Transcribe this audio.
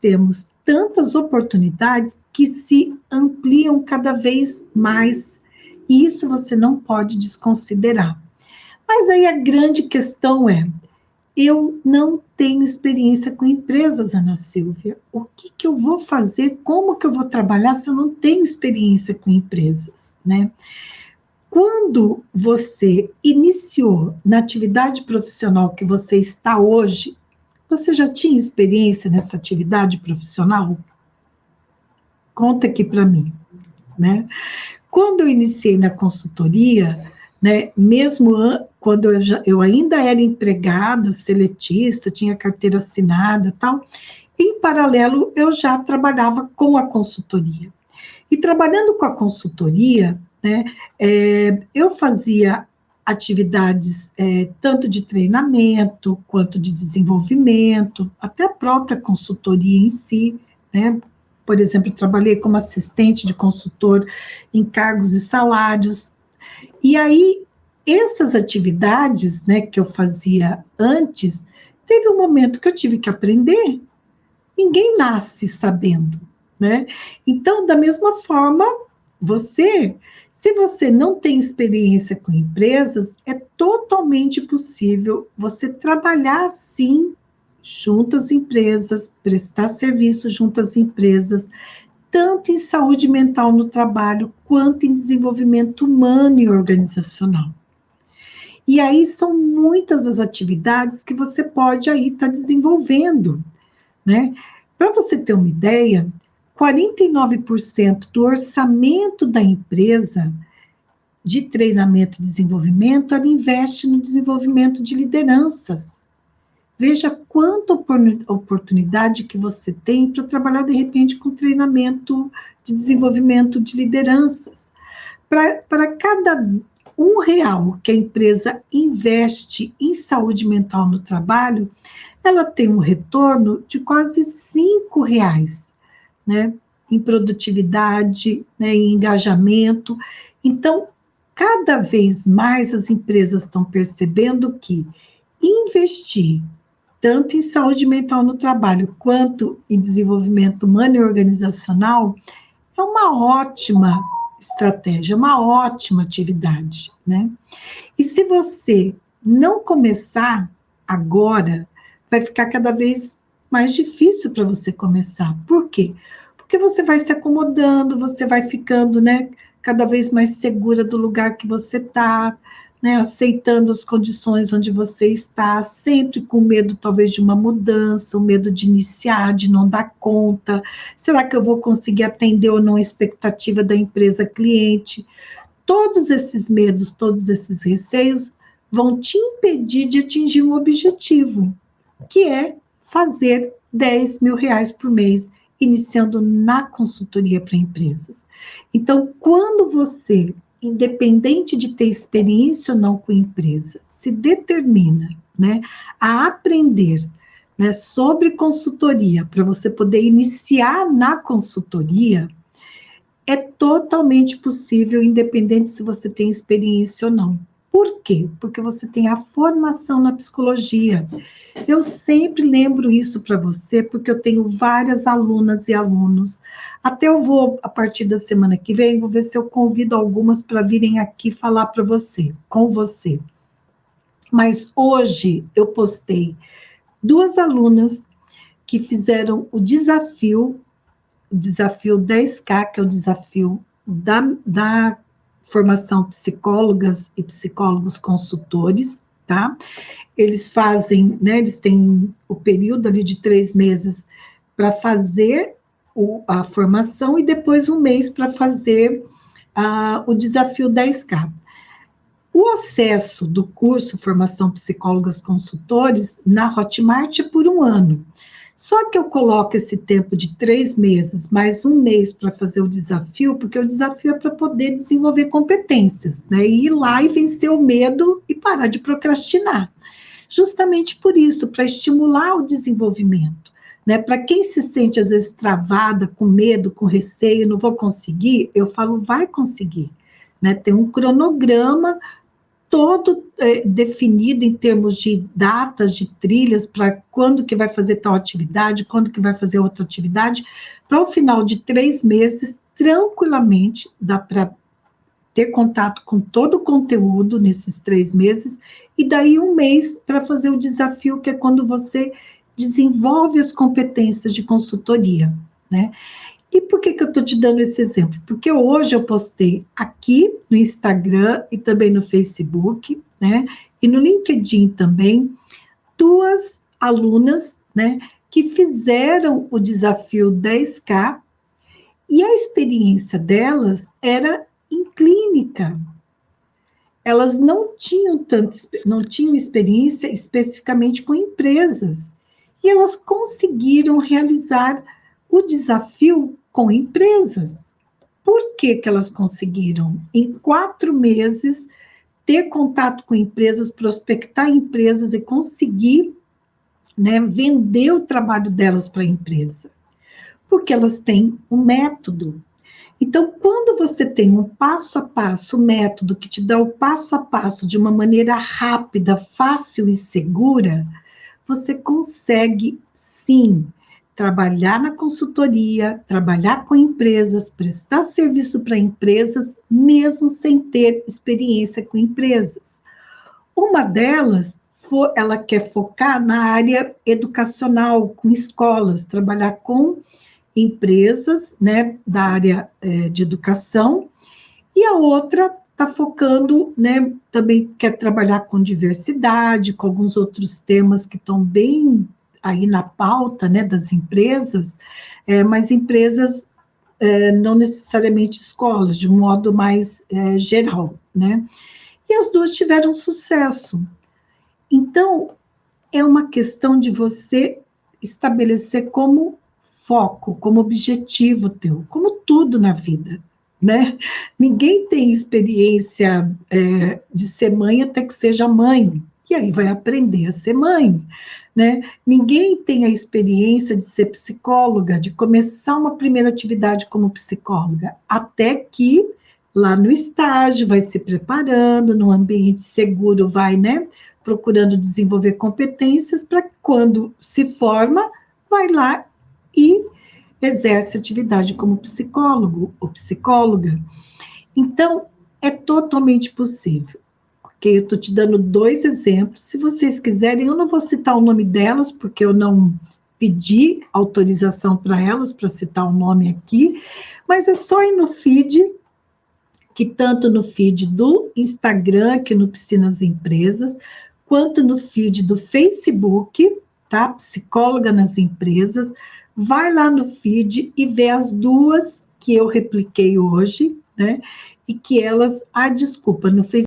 temos tantas oportunidades que se ampliam cada vez mais, e isso você não pode desconsiderar. Mas aí a grande questão é, eu não tenho experiência com empresas, Ana Silvia. O que eu vou fazer? Como que eu vou trabalhar se eu não tenho experiência com empresas, né? Quando você iniciou na atividade profissional que você está hoje, você já tinha experiência nessa atividade profissional? Conta aqui para mim, né? Quando eu iniciei na consultoria, né, mesmo quando eu ainda era empregada, seletista, tinha carteira assinada, tal, em paralelo eu já trabalhava com a consultoria. E trabalhando com a consultoria, né, eu fazia atividades tanto de treinamento quanto de desenvolvimento, até a própria consultoria em si, né? Por exemplo, trabalhei como assistente de consultor em cargos e salários. E aí, essas atividades, né, que eu fazia antes, teve um momento que eu tive que aprender. Ninguém nasce sabendo, né? Então, da mesma forma, se você não tem experiência com empresas, é totalmente possível você trabalhar, sim, junto às empresas, prestar serviço junto às empresas, tanto em saúde mental no trabalho, quanto em desenvolvimento humano e organizacional. E aí são muitas as atividades que você pode aí estar desenvolvendo, né? Para você ter uma ideia, 49% do orçamento da empresa de treinamento e desenvolvimento, ela investe no desenvolvimento de lideranças. Veja quanta oportunidade que você tem para trabalhar, de repente, com treinamento de desenvolvimento de lideranças. Para cada R$ 1 que a empresa investe em saúde mental no trabalho, ela tem um retorno de quase R$ 5, né? Em produtividade, né, em engajamento. Então, cada vez mais as empresas estão percebendo que investir tanto em saúde mental no trabalho, quanto em desenvolvimento humano e organizacional, é uma ótima estratégia, uma ótima atividade, né? E se você não começar agora, vai ficar cada vez mais difícil para você começar. Por quê? Porque você vai se acomodando, você vai ficando, né, cada vez mais segura do lugar que você está, né, aceitando as condições onde você está, sempre com medo, talvez, de uma mudança, o medo de iniciar, de não dar conta. Será que eu vou conseguir atender ou não a expectativa da empresa cliente? Todos esses medos, todos esses receios vão te impedir de atingir um objetivo, que é fazer R$ 10.000 por mês, iniciando na consultoria para empresas. Então, quando você, independente de ter experiência ou não com empresa, se determina, né, a aprender, né, sobre consultoria, para você poder iniciar na consultoria, é totalmente possível, independente se você tem experiência ou não. Por quê? Porque você tem a formação na psicologia. Eu sempre lembro isso para você, porque eu tenho várias alunas e alunos. Até eu vou, a partir da semana que vem, vou ver se eu convido algumas para virem aqui falar para você, com você. Mas hoje eu postei 2 alunas que fizeram o desafio 10K, que é o desafio da formação psicólogas e psicólogos consultores, tá? Eles fazem, né, eles têm o período ali de 3 meses para fazer a formação e depois 1 mês para fazer o desafio 10K. O acesso do curso Formação Psicólogas Consultores na Hotmart é por 1 ano. Só que eu coloco esse tempo de 3 meses, mais 1 mês para fazer o desafio, porque o desafio é para poder desenvolver competências, né? E ir lá e vencer o medo e parar de procrastinar. Justamente por isso, para estimular o desenvolvimento, né? Para quem se sente, às vezes, travada, com medo, com receio, não vou conseguir, eu falo, vai conseguir, né? Tem um cronograma todo definido em termos de datas, de trilhas, para quando que vai fazer tal atividade, quando que vai fazer outra atividade, para o final de 3 meses, tranquilamente, dá para ter contato com todo o conteúdo nesses 3 meses, e daí 1 mês para fazer o desafio, que é quando você desenvolve as competências de consultoria, né? E por que eu estou te dando esse exemplo? Porque hoje eu postei aqui no Instagram e também no Facebook, né? E no LinkedIn também, 2 alunas, né? Que fizeram o desafio 10K, e a experiência delas era em clínica. Elas não tinham experiência especificamente com empresas. E elas conseguiram realizar o desafio com empresas. Por que que elas conseguiram? Em 4 meses, ter contato com empresas, prospectar empresas e conseguir, né, vender o trabalho delas para a empresa. Porque elas têm um método. Então, quando você tem um passo a passo, um método que te dá o passo a passo de uma maneira rápida, fácil e segura, você consegue, sim, trabalhar na consultoria, trabalhar com empresas, prestar serviço para empresas, mesmo sem ter experiência com empresas. Uma delas, ela quer focar na área educacional, com escolas, trabalhar com empresas, né, da área de educação, e a outra está focando, né, também quer trabalhar com diversidade, com alguns outros temas que estão bem aí na pauta, né, das empresas, mas empresas não necessariamente escolas, de um modo mais geral, né? E as 2 tiveram sucesso. Então, é uma questão de você estabelecer como foco, como objetivo teu, como tudo na vida, né? Ninguém tem experiência de ser mãe até que seja mãe, e aí vai aprender a ser mãe, né? Ninguém tem a experiência de ser psicóloga, de começar uma primeira atividade como psicóloga, até que lá no estágio vai se preparando, no ambiente seguro vai, né, procurando desenvolver competências para quando se forma, vai lá e exerce atividade como psicólogo ou psicóloga. Então, é totalmente possível. Ok? Eu estou te dando 2 exemplos. Se vocês quiserem, eu não vou citar o nome delas, porque eu não pedi autorização para elas para citar o nome aqui, mas é só ir no feed, que tanto no feed do Instagram, que no Piscinas Empresas, quanto no feed do Facebook, tá? Psicóloga nas Empresas, vai lá no feed e vê as 2 que eu repliquei hoje, né? E que elas, desculpa, no Facebook